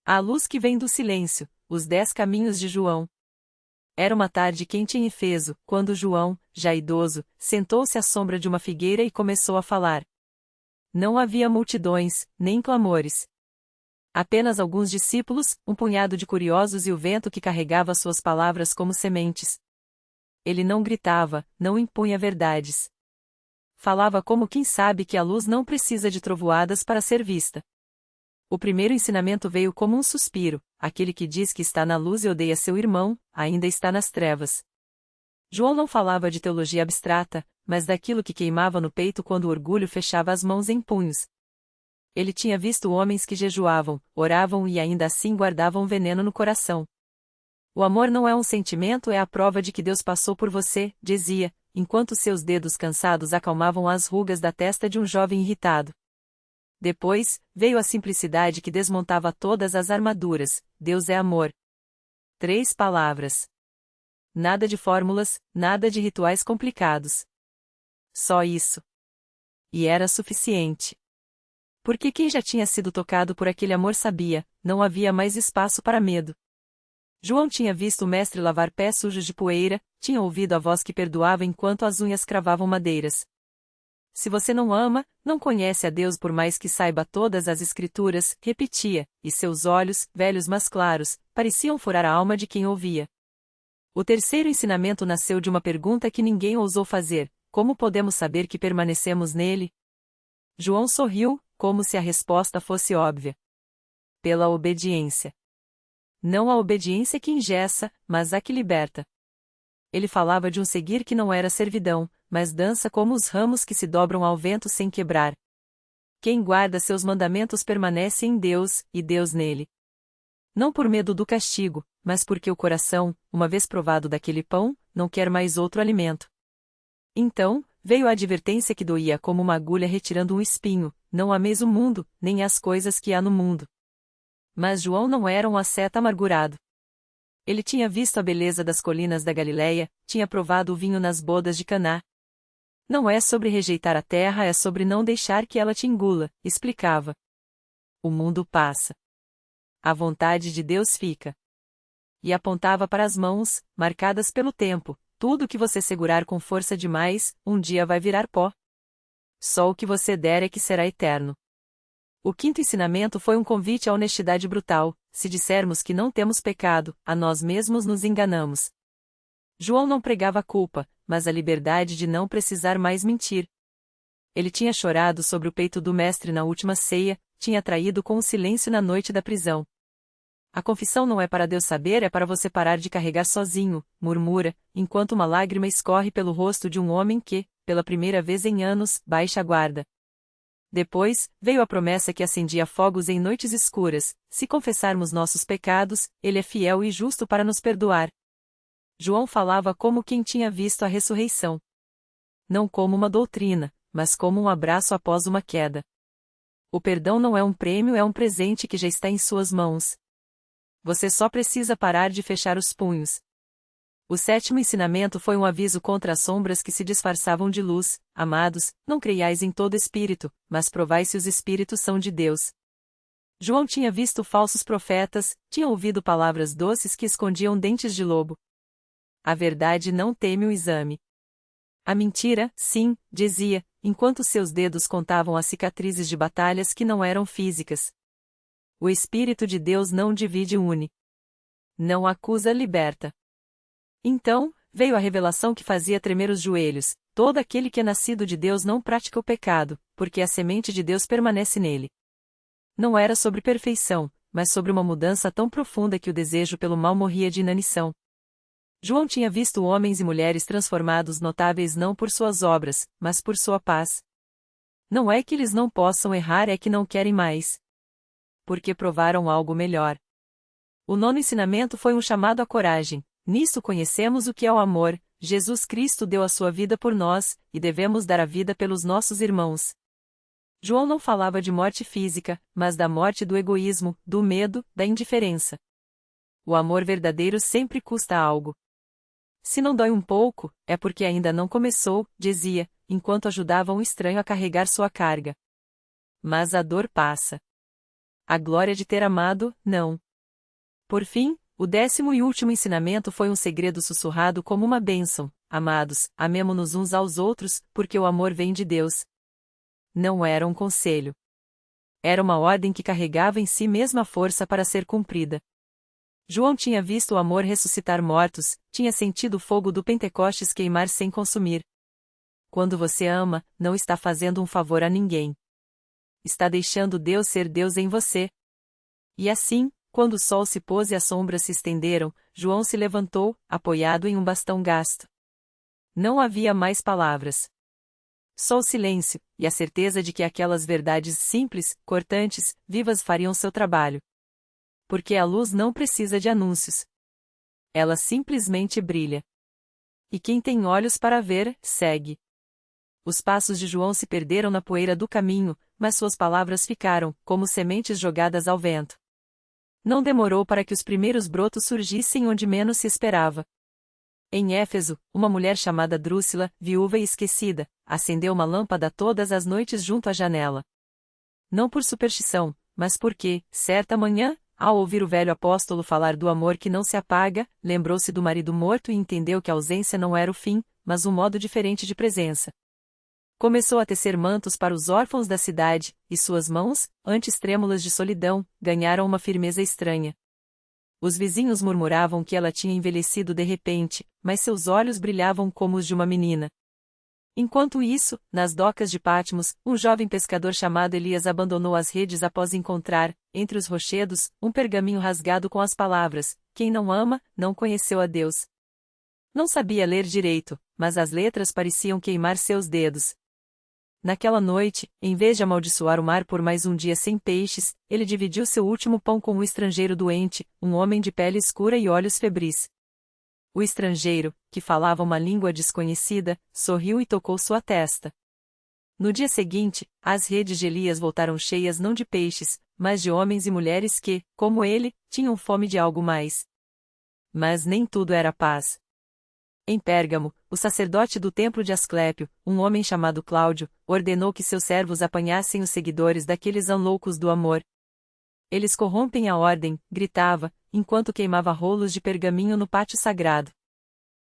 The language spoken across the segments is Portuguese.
A luz que vem do silêncio, os 10 caminhos de João. Era uma tarde quente em Efeso, quando João, já idoso, sentou-se à sombra de uma figueira e começou a falar. Não havia multidões, nem clamores. Apenas alguns discípulos, um punhado de curiosos e o vento que carregava suas palavras como sementes. Ele não gritava, não impunha verdades. Falava como quem sabe que a luz não precisa de trovoadas para ser vista. O primeiro ensinamento veio como um suspiro: aquele que diz que está na luz e odeia seu irmão, ainda está nas trevas. João não falava de teologia abstrata, mas daquilo que queimava no peito quando o orgulho fechava as mãos em punhos. Ele tinha visto homens que jejuavam, oravam e ainda assim guardavam veneno no coração. O amor não é um sentimento, é a prova de que Deus passou por você, dizia, enquanto seus dedos cansados acalmavam as rugas da testa de um jovem irritado. Depois, veio a simplicidade que desmontava todas as armaduras: Deus é amor. 3 palavras. Nada de fórmulas, nada de rituais complicados. Só isso. E era suficiente. Porque quem já tinha sido tocado por aquele amor sabia, não havia mais espaço para medo. João tinha visto o mestre lavar pés sujos de poeira, tinha ouvido a voz que perdoava enquanto as unhas cravavam madeiras. Se você não ama, não conhece a Deus por mais que saiba todas as escrituras, repetia, e seus olhos, velhos mas claros, pareciam furar a alma de quem ouvia. O terceiro ensinamento nasceu de uma pergunta que ninguém ousou fazer: como podemos saber que permanecemos nele? João sorriu, como se a resposta fosse óbvia. Pela obediência. Não a obediência que engessa, mas a que liberta. Ele falava de um seguir que não era servidão, mas dança como os ramos que se dobram ao vento sem quebrar. Quem guarda seus mandamentos permanece em Deus, e Deus nele. Não por medo do castigo, mas porque o coração, uma vez provado daquele pão, não quer mais outro alimento. Então, veio a advertência que doía como uma agulha retirando um espinho: não ameis o mundo, nem as coisas que há no mundo. Mas João não era um asceta amargurado. Ele tinha visto a beleza das colinas da Galileia, tinha provado o vinho nas bodas de Caná. Não é sobre rejeitar a terra, é sobre não deixar que ela te engula, explicava. O mundo passa. A vontade de Deus fica. E apontava para as mãos, marcadas pelo tempo: tudo que você segurar com força demais, um dia vai virar pó. Só o que você der é que será eterno. O quinto ensinamento foi um convite à honestidade brutal: se dissermos que não temos pecado, a nós mesmos nos enganamos. João não pregava a culpa, mas a liberdade de não precisar mais mentir. Ele tinha chorado sobre o peito do mestre na última ceia, tinha traído com o silêncio na noite da prisão. A confissão não é para Deus saber, é para você parar de carregar sozinho, murmura, enquanto uma lágrima escorre pelo rosto de um homem que, pela primeira vez em anos, baixa a guarda. Depois, veio a promessa que acendia fogos em noites escuras: se confessarmos nossos pecados, Ele é fiel e justo para nos perdoar. João falava como quem tinha visto a ressurreição. Não como uma doutrina, mas como um abraço após uma queda. O perdão não é um prêmio, é um presente que já está em suas mãos. Você só precisa parar de fechar os punhos. O sétimo ensinamento foi um aviso contra as sombras que se disfarçavam de luz: amados, não creiais em todo espírito, mas provai se os espíritos são de Deus. João tinha visto falsos profetas, tinha ouvido palavras doces que escondiam dentes de lobo. A verdade não teme o exame. A mentira, sim, dizia, enquanto seus dedos contavam as cicatrizes de batalhas que não eram físicas. O Espírito de Deus não divide, une. Não acusa, liberta. Então, veio a revelação que fazia tremer os joelhos: todo aquele que é nascido de Deus não pratica o pecado, porque a semente de Deus permanece nele. Não era sobre perfeição, mas sobre uma mudança tão profunda que o desejo pelo mal morria de inanição. João tinha visto homens e mulheres transformados notáveis não por suas obras, mas por sua paz. Não é que eles não possam errar, é que não querem mais. Porque provaram algo melhor. O nono ensinamento foi um chamado à coragem: nisto conhecemos o que é o amor: Jesus Cristo deu a sua vida por nós, e devemos dar a vida pelos nossos irmãos. João não falava de morte física, mas da morte do egoísmo, do medo, da indiferença. O amor verdadeiro sempre custa algo. Se não dói um pouco, é porque ainda não começou, dizia, enquanto ajudava um estranho a carregar sua carga. Mas a dor passa. A glória de ter amado, não. Por fim, o 10º e último ensinamento foi um segredo sussurrado como uma bênção: amados, amemo-nos uns aos outros, porque o amor vem de Deus. Não era um conselho. Era uma ordem que carregava em si mesma a força para ser cumprida. João tinha visto o amor ressuscitar mortos, tinha sentido o fogo do Pentecostes queimar sem consumir. Quando você ama, não está fazendo um favor a ninguém. Está deixando Deus ser Deus em você. E assim, quando o sol se pôs e as sombras se estenderam, João se levantou, apoiado em um bastão gasto. Não havia mais palavras. Só o silêncio, e a certeza de que aquelas verdades simples, cortantes, vivas fariam seu trabalho. Porque a luz não precisa de anúncios. Ela simplesmente brilha. E quem tem olhos para ver, segue. Os passos de João se perderam na poeira do caminho, mas suas palavras ficaram, como sementes jogadas ao vento. Não demorou para que os primeiros brotos surgissem onde menos se esperava. Em Éfeso, uma mulher chamada Drúcila, viúva e esquecida, acendeu uma lâmpada todas as noites junto à janela. Não por superstição, mas porque, certa manhã, ao ouvir o velho apóstolo falar do amor que não se apaga, lembrou-se do marido morto e entendeu que a ausência não era o fim, mas um modo diferente de presença. Começou a tecer mantos para os órfãos da cidade, e suas mãos, antes trêmulas de solidão, ganharam uma firmeza estranha. Os vizinhos murmuravam que ela tinha envelhecido de repente, mas seus olhos brilhavam como os de uma menina. Enquanto isso, nas docas de Patmos, um jovem pescador chamado Elias abandonou as redes após encontrar, entre os rochedos, um pergaminho rasgado com as palavras: "Quem não ama, não conheceu a Deus." Não sabia ler direito, mas as letras pareciam queimar seus dedos. Naquela noite, em vez de amaldiçoar o mar por mais um dia sem peixes, ele dividiu seu último pão com um estrangeiro doente, um homem de pele escura e olhos febris. O estrangeiro, que falava uma língua desconhecida, sorriu e tocou sua testa. No dia seguinte, as redes de Elias voltaram cheias não de peixes, mas de homens e mulheres que, como ele, tinham fome de algo mais. Mas nem tudo era paz. Em Pérgamo, o sacerdote do templo de Asclépio, um homem chamado Cláudio, ordenou que seus servos apanhassem os seguidores daqueles loucos do amor. Eles corrompem a ordem, gritava, enquanto queimava rolos de pergaminho no pátio sagrado.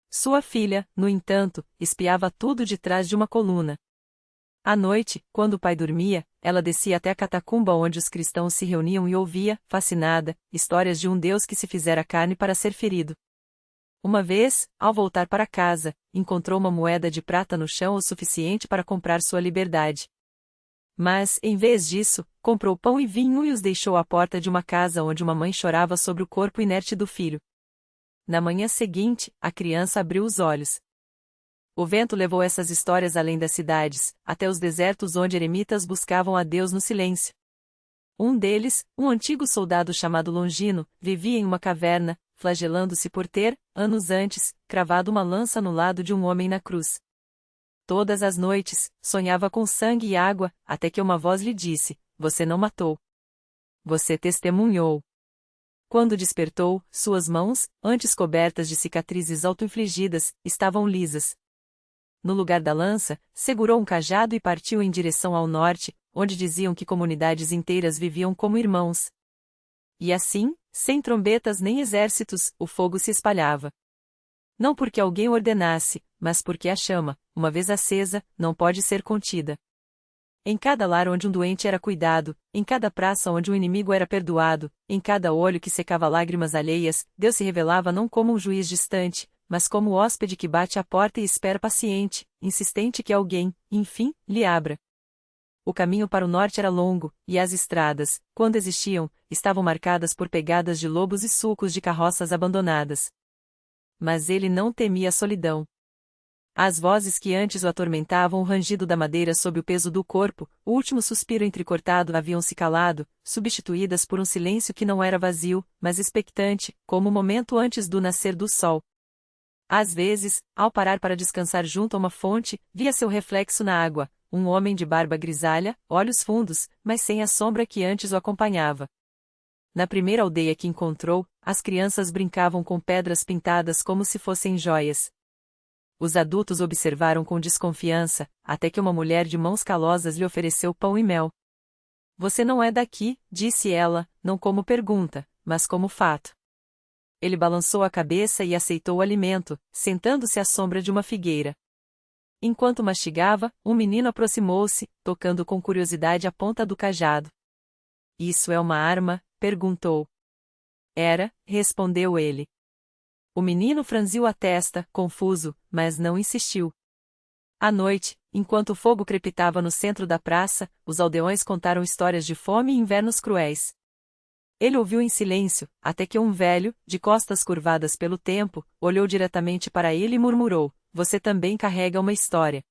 Sua filha, no entanto, espiava tudo de trás de uma coluna. À noite, quando o pai dormia, ela descia até a catacumba onde os cristãos se reuniam e ouvia, fascinada, histórias de um Deus que se fizera carne para ser ferido. Uma vez, ao voltar para casa, encontrou uma moeda de prata no chão o suficiente para comprar sua liberdade. Mas, em vez disso, comprou pão e vinho e os deixou à porta de uma casa onde uma mãe chorava sobre o corpo inerte do filho. Na manhã seguinte, a criança abriu os olhos. O vento levou essas histórias além das cidades, até os desertos onde eremitas buscavam a Deus no silêncio. Um deles, um antigo soldado chamado Longino, vivia em uma caverna, flagelando-se por ter, anos antes, cravado uma lança no lado de um homem na cruz. Todas as noites, sonhava com sangue e água, até que uma voz lhe disse: "Você não matou. Você testemunhou." Quando despertou, suas mãos, antes cobertas de cicatrizes auto-infligidas, estavam lisas. No lugar da lança, segurou um cajado e partiu em direção ao norte, onde diziam que comunidades inteiras viviam como irmãos. E assim, sem trombetas nem exércitos, o fogo se espalhava. Não porque alguém ordenasse, mas porque a chama, uma vez acesa, não pode ser contida. Em cada lar onde um doente era cuidado, em cada praça onde um inimigo era perdoado, em cada olho que secava lágrimas alheias, Deus se revelava não como um juiz distante, mas como o hóspede que bate à porta e espera paciente, insistente que alguém, enfim, lhe abra. O caminho para o norte era longo, e as estradas, quando existiam, estavam marcadas por pegadas de lobos e sulcos de carroças abandonadas. Mas ele não temia a solidão. As vozes que antes o atormentavam, o rangido da madeira sob o peso do corpo, o último suspiro entrecortado haviam se calado, substituídas por um silêncio que não era vazio, mas expectante, como o momento antes do nascer do sol. Às vezes, ao parar para descansar junto a uma fonte, via seu reflexo na água, um homem de barba grisalha, olhos fundos, mas sem a sombra que antes o acompanhava. Na primeira aldeia que encontrou, as crianças brincavam com pedras pintadas como se fossem joias. Os adultos observaram com desconfiança, até que uma mulher de mãos calosas lhe ofereceu pão e mel. Você não é daqui, disse ela, não como pergunta, mas como fato. Ele balançou a cabeça e aceitou o alimento, sentando-se à sombra de uma figueira. Enquanto mastigava, um menino aproximou-se, tocando com curiosidade a ponta do cajado. Isso é uma arma? Perguntou. Era, respondeu ele. O menino franziu a testa, confuso, mas não insistiu. À noite, enquanto o fogo crepitava no centro da praça, os aldeões contaram histórias de fome e invernos cruéis. Ele ouviu em silêncio, até que um velho, de costas curvadas pelo tempo, olhou diretamente para ele e murmurou: Você também carrega uma história.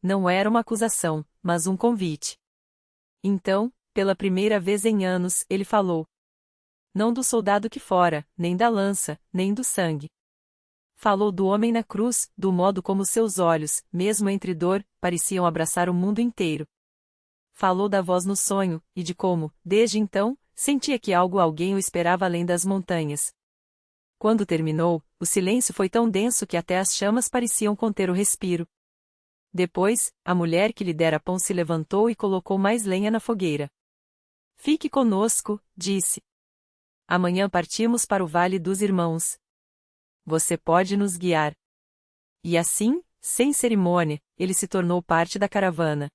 Não era uma acusação, mas um convite. Então, pela primeira vez em anos, ele falou. Não do soldado que fora, nem da lança, nem do sangue. Falou do homem na cruz, do modo como seus olhos, mesmo entre dor, pareciam abraçar o mundo inteiro. Falou da voz no sonho, e de como, desde então, sentia que alguém o esperava além das montanhas. Quando terminou, o silêncio foi tão denso que até as chamas pareciam conter o respiro. Depois, a mulher que lhe dera pão se levantou e colocou mais lenha na fogueira. Fique conosco, disse. Amanhã partimos para o Vale dos Irmãos. Você pode nos guiar. E assim, sem cerimônia, ele se tornou parte da caravana.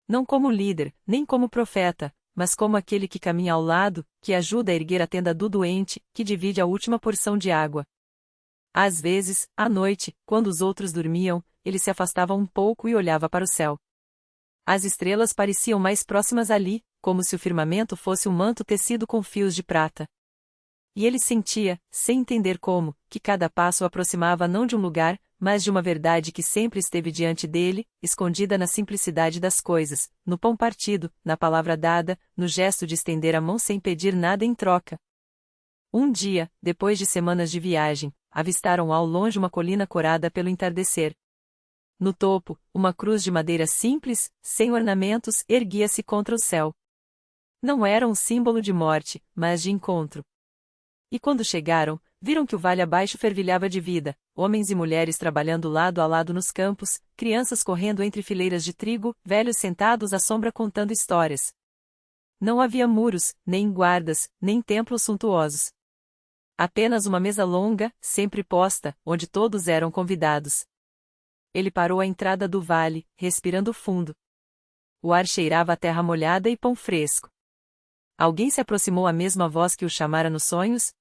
Não como líder, nem como profeta, mas como aquele que caminha ao lado, que ajuda a erguer a tenda do doente, que divide a última porção de água. Às vezes, à noite, quando os outros dormiam, ele se afastava um pouco e olhava para o céu. As estrelas pareciam mais próximas ali, como se o firmamento fosse um manto tecido com fios de prata. E ele sentia, sem entender como, que cada passo o aproximava não de um lugar, mas de uma verdade que sempre esteve diante dele, escondida na simplicidade das coisas, no pão partido, na palavra dada, no gesto de estender a mão sem pedir nada em troca. Um dia, depois de semanas de viagem, avistaram ao longe uma colina corada pelo entardecer. No topo, uma cruz de madeira simples, sem ornamentos, erguia-se contra o céu. Não era um símbolo de morte, mas de encontro. E quando chegaram, viram que o vale abaixo fervilhava de vida, homens e mulheres trabalhando lado a lado nos campos, crianças correndo entre fileiras de trigo, velhos sentados à sombra contando histórias. Não havia muros, nem guardas, nem templos suntuosos. Apenas uma mesa longa, sempre posta, onde todos eram convidados. Ele parou à entrada do vale, respirando fundo. O ar cheirava a terra molhada e pão fresco. Alguém se aproximou à mesma voz que o chamara nos sonhos?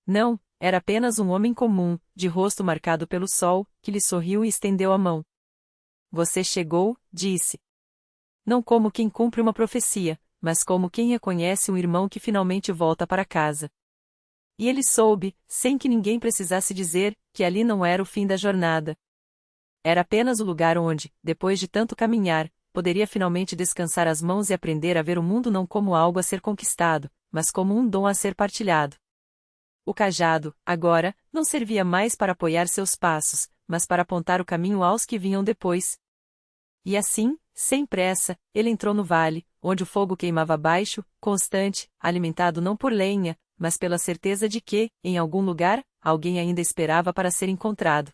Não, era apenas um homem comum, de rosto marcado pelo sol, que lhe sorriu e estendeu a mão. Você chegou, disse. Não como quem cumpre uma profecia, mas como quem reconhece um irmão que finalmente volta para casa. E ele soube, sem que ninguém precisasse dizer, que ali não era o fim da jornada. Era apenas o lugar onde, depois de tanto caminhar, poderia finalmente descansar as mãos e aprender a ver o mundo não como algo a ser conquistado, mas como um dom a ser partilhado. O cajado, agora, não servia mais para apoiar seus passos, mas para apontar o caminho aos que vinham depois. E assim, sem pressa, ele entrou no vale, onde o fogo queimava baixo, constante, alimentado não por lenha, mas pela certeza de que, em algum lugar, alguém ainda esperava para ser encontrado.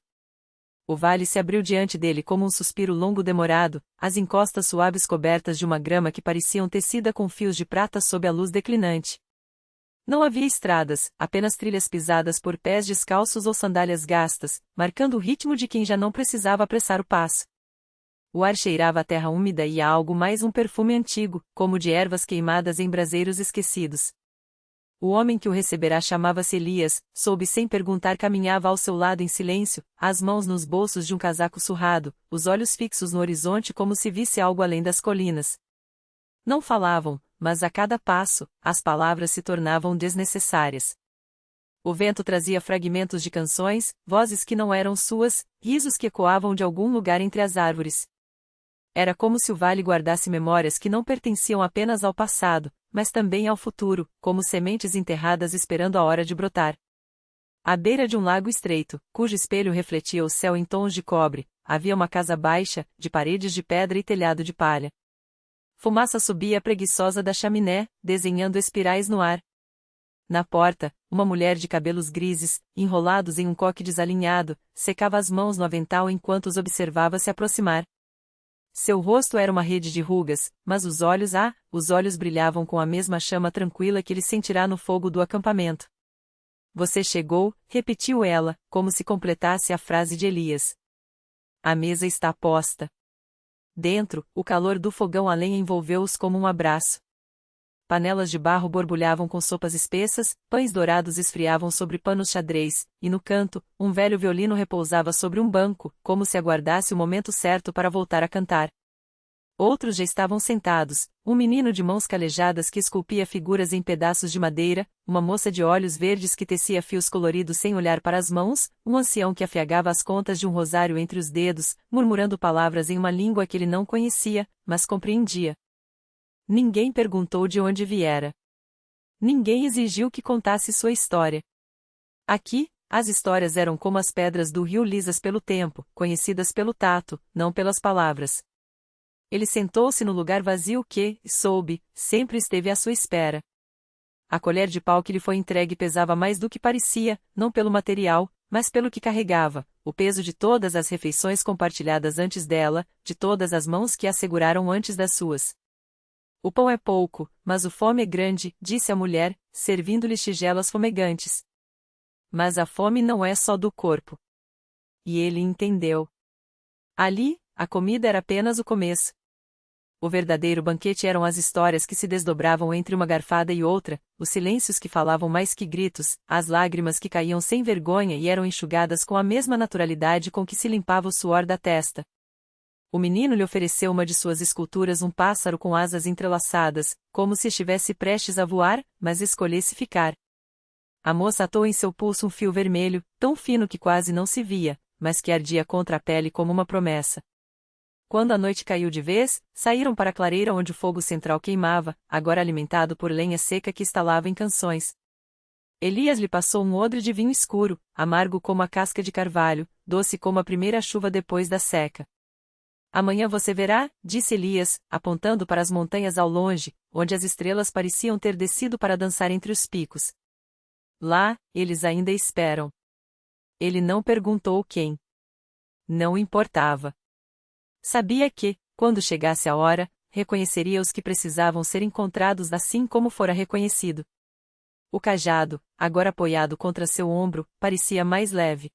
O vale se abriu diante dele como um suspiro longo demorado, as encostas suaves cobertas de uma grama que pareciam tecida com fios de prata sob a luz declinante. Não havia estradas, apenas trilhas pisadas por pés descalços ou sandálias gastas, marcando o ritmo de quem já não precisava apressar o passo. O ar cheirava a terra úmida e a algo mais um perfume antigo, como de ervas queimadas em braseiros esquecidos. O homem que o receberá chamava-se Elias, soube sem perguntar caminhava ao seu lado em silêncio, as mãos nos bolsos de um casaco surrado, os olhos fixos no horizonte como se visse algo além das colinas. Não falavam, mas a cada passo, as palavras se tornavam desnecessárias. O vento trazia fragmentos de canções, vozes que não eram suas, risos que ecoavam de algum lugar entre as árvores. Era como se o vale guardasse memórias que não pertenciam apenas ao passado, mas também ao futuro, como sementes enterradas esperando a hora de brotar. À beira de um lago estreito, cujo espelho refletia o céu em tons de cobre, havia uma casa baixa, de paredes de pedra e telhado de palha. Fumaça subia preguiçosa da chaminé, desenhando espirais no ar. Na porta, uma mulher de cabelos grises, enrolados em um coque desalinhado, secava as mãos no avental enquanto os observava se aproximar. Seu rosto era uma rede de rugas, mas os olhos brilhavam com a mesma chama tranquila que ele sentirá no fogo do acampamento. Você chegou, repetiu ela, como se completasse a frase de Elias. A mesa está posta. Dentro, o calor do fogão a lenha envolveu-os como um abraço. Panelas de barro borbulhavam com sopas espessas, pães dourados esfriavam sobre panos xadrez, e no canto, um velho violino repousava sobre um banco, como se aguardasse o momento certo para voltar a cantar. Outros já estavam sentados, um menino de mãos calejadas que esculpia figuras em pedaços de madeira, uma moça de olhos verdes que tecia fios coloridos sem olhar para as mãos, um ancião que afiagava as contas de um rosário entre os dedos, murmurando palavras em uma língua que ele não conhecia, mas compreendia. Ninguém perguntou de onde viera. Ninguém exigiu que contasse sua história. Aqui, as histórias eram como as pedras do rio lisas pelo tempo, conhecidas pelo tato, não pelas palavras. Ele sentou-se no lugar vazio que, soube, sempre esteve à sua espera. A colher de pau que lhe foi entregue pesava mais do que parecia, não pelo material, mas pelo que carregava, o peso de todas as refeições compartilhadas antes dela, de todas as mãos que a seguraram antes das suas. O pão é pouco, mas o fome é grande, disse a mulher, servindo-lhe tigelas fumegantes. Mas a fome não é só do corpo. E ele entendeu. Ali, a comida era apenas o começo. O verdadeiro banquete eram as histórias que se desdobravam entre uma garfada e outra, os silêncios que falavam mais que gritos, as lágrimas que caíam sem vergonha e eram enxugadas com a mesma naturalidade com que se limpava o suor da testa. O menino lhe ofereceu uma de suas esculturas, um pássaro com asas entrelaçadas, como se estivesse prestes a voar, mas escolhesse ficar. A moça atou em seu pulso um fio vermelho, tão fino que quase não se via, mas que ardia contra a pele como uma promessa. Quando a noite caiu de vez, saíram para a clareira onde o fogo central queimava, agora alimentado por lenha seca que estalava em canções. Elias lhe passou um odre de vinho escuro, amargo como a casca de carvalho, doce como a primeira chuva depois da seca. Amanhã você verá, disse Elias, apontando para as montanhas ao longe, onde as estrelas pareciam ter descido para dançar entre os picos. Lá, eles ainda esperam. Ele não perguntou quem. Não importava. Sabia que, quando chegasse a hora, reconheceria os que precisavam ser encontrados assim como fora reconhecido. O cajado, agora apoiado contra seu ombro, parecia mais leve.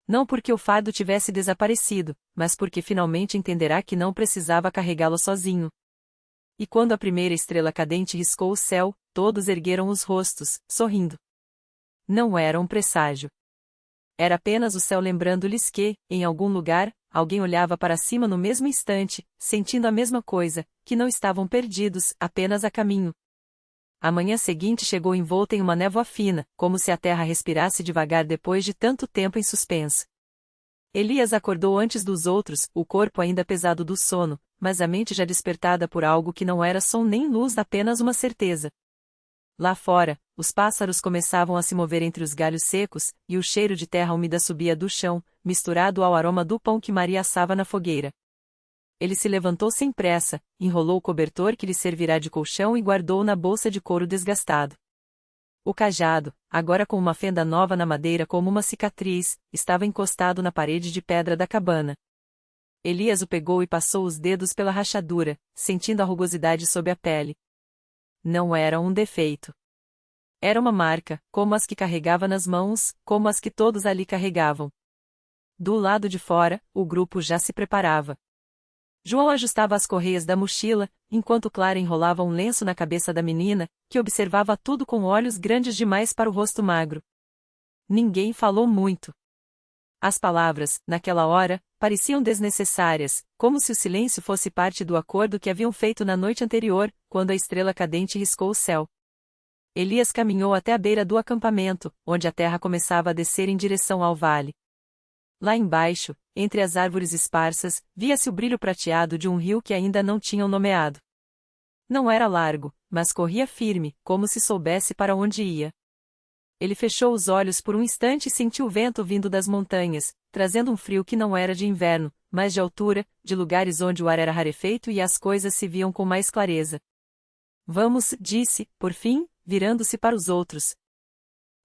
Não porque o fardo tivesse desaparecido, mas porque finalmente entenderá que não precisava carregá-lo sozinho. E quando a primeira estrela cadente riscou o céu, todos ergueram os rostos, sorrindo. Não era um presságio. Era apenas o céu lembrando-lhes que, em algum lugar, alguém olhava para cima no mesmo instante, sentindo a mesma coisa, que não estavam perdidos, apenas a caminho. A manhã seguinte chegou envolta em uma névoa fina, como se a terra respirasse devagar depois de tanto tempo em suspenso. Elias acordou antes dos outros, o corpo ainda pesado do sono, mas a mente já despertada por algo que não era som nem luz, apenas uma certeza. Lá fora, os pássaros começavam a se mover entre os galhos secos, e o cheiro de terra úmida subia do chão, misturado ao aroma do pão que Maria assava na fogueira. Ele se levantou sem pressa, enrolou o cobertor que lhe servirá de colchão e guardou-o na bolsa de couro desgastado. O cajado, agora com uma fenda nova na madeira como uma cicatriz, estava encostado na parede de pedra da cabana. Elias o pegou e passou os dedos pela rachadura, sentindo a rugosidade sob a pele. Não era um defeito. Era uma marca, como as que carregava nas mãos, como as que todos ali carregavam. Do lado de fora, o grupo já se preparava. João ajustava as correias da mochila, enquanto Clara enrolava um lenço na cabeça da menina, que observava tudo com olhos grandes demais para o rosto magro. Ninguém falou muito. As palavras, naquela hora, pareciam desnecessárias, como se o silêncio fosse parte do acordo que haviam feito na noite anterior, quando a estrela cadente riscou o céu. Elias caminhou até a beira do acampamento, onde a terra começava a descer em direção ao vale. Lá embaixo, entre as árvores esparsas, via-se o brilho prateado de um rio que ainda não tinham nomeado. Não era largo, mas corria firme, como se soubesse para onde ia. Ele fechou os olhos por um instante e sentiu o vento vindo das montanhas, trazendo um frio que não era de inverno, mas de altura, de lugares onde o ar era rarefeito e as coisas se viam com mais clareza. Vamos, disse, por fim, virando-se para os outros.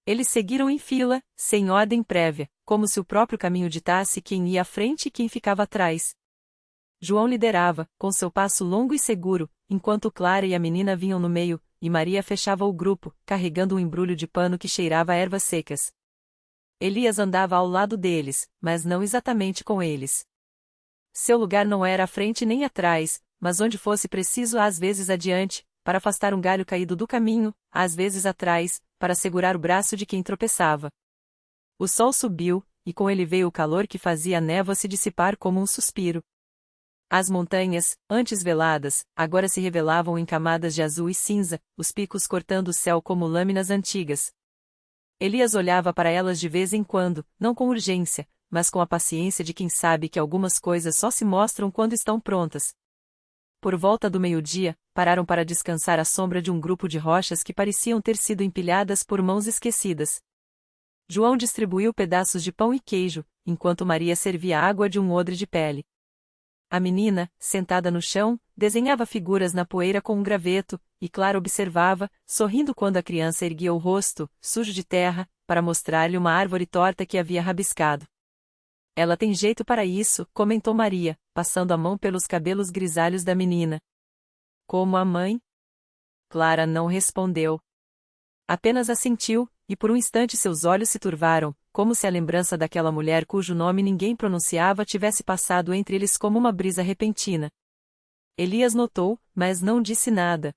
Eles seguiram em fila, sem ordem prévia, como se o próprio caminho ditasse quem ia à frente e quem ficava atrás. João liderava, com seu passo longo e seguro, enquanto Clara e a menina vinham no meio, e Maria fechava o grupo, carregando um embrulho de pano que cheirava a ervas secas. Elias andava ao lado deles, mas não exatamente com eles. Seu lugar não era à frente nem atrás, mas onde fosse preciso, às vezes adiante, para afastar um galho caído do caminho, às vezes atrás, para segurar o braço de quem tropeçava. O sol subiu, e com ele veio o calor que fazia a névoa se dissipar como um suspiro. As montanhas, antes veladas, agora se revelavam em camadas de azul e cinza, os picos cortando o céu como lâminas antigas. Elias olhava para elas de vez em quando, não com urgência, mas com a paciência de quem sabe que algumas coisas só se mostram quando estão prontas. Por volta do meio-dia, pararam para descansar à sombra de um grupo de rochas que pareciam ter sido empilhadas por mãos esquecidas. João distribuiu pedaços de pão e queijo, enquanto Maria servia água de um odre de pele. A menina, sentada no chão, desenhava figuras na poeira com um graveto, e Clara observava, sorrindo quando a criança erguia o rosto, sujo de terra, para mostrar-lhe uma árvore torta que havia rabiscado. Ela tem jeito para isso, comentou Maria, passando a mão pelos cabelos grisalhos da menina. Como a mãe? Clara não respondeu. Apenas assentiu, e por um instante seus olhos se turvaram, como se a lembrança daquela mulher cujo nome ninguém pronunciava tivesse passado entre eles como uma brisa repentina. Elias notou, mas não disse nada.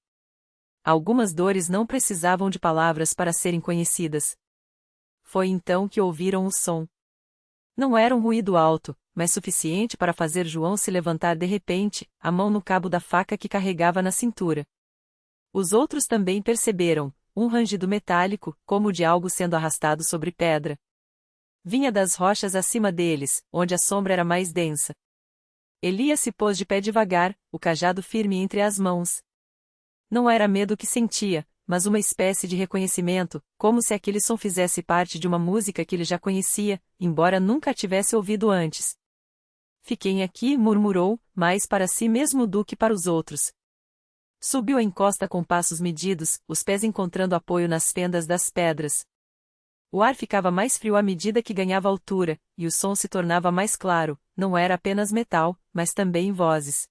Algumas dores não precisavam de palavras para serem conhecidas. Foi então que ouviram o som. Não era um ruído alto, mas suficiente para fazer João se levantar de repente, a mão no cabo da faca que carregava na cintura. Os outros também perceberam, um rangido metálico, como o de algo sendo arrastado sobre pedra. Vinha das rochas acima deles, onde a sombra era mais densa. Elias se pôs de pé devagar, o cajado firme entre as mãos. Não era medo que sentia, mas uma espécie de reconhecimento, como se aquele som fizesse parte de uma música que ele já conhecia, embora nunca a tivesse ouvido antes. Fiquem aqui, murmurou, mais para si mesmo do que para os outros. Subiu a encosta com passos medidos, os pés encontrando apoio nas fendas das pedras. O ar ficava mais frio à medida que ganhava altura, e o som se tornava mais claro, não era apenas metal, mas também vozes.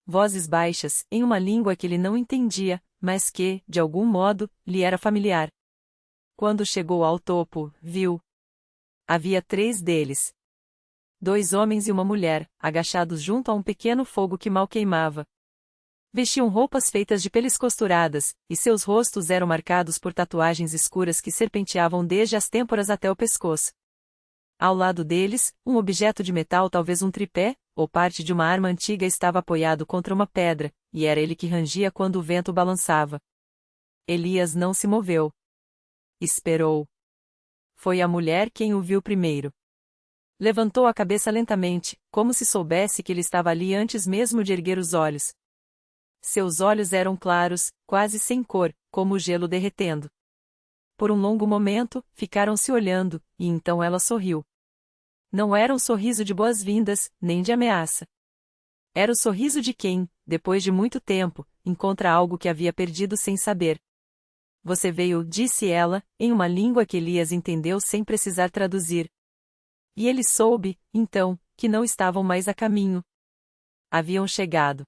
Vozes baixas, em uma língua que ele não entendia, mas que, de algum modo, lhe era familiar. Quando chegou ao topo, viu. Havia 3 deles. 2 homens e uma mulher, agachados junto a um pequeno fogo que mal queimava. Vestiam roupas feitas de peles costuradas, e seus rostos eram marcados por tatuagens escuras que serpenteavam desde as têmporas até o pescoço. Ao lado deles, um objeto de metal, talvez um tripé, ou parte de uma arma antiga, estava apoiado contra uma pedra, e era ele que rangia quando o vento balançava. Elias não se moveu. Esperou. Foi a mulher quem o viu primeiro. Levantou a cabeça lentamente, como se soubesse que ele estava ali antes mesmo de erguer os olhos. Seus olhos eram claros, quase sem cor, como o gelo derretendo. Por um longo momento, ficaram se olhando, e então ela sorriu. Não era um sorriso de boas-vindas, nem de ameaça. Era o sorriso de quem, depois de muito tempo, encontra algo que havia perdido sem saber. Você veio, disse ela, em uma língua que Elias entendeu sem precisar traduzir. E ele soube, então, que não estavam mais a caminho. Haviam chegado.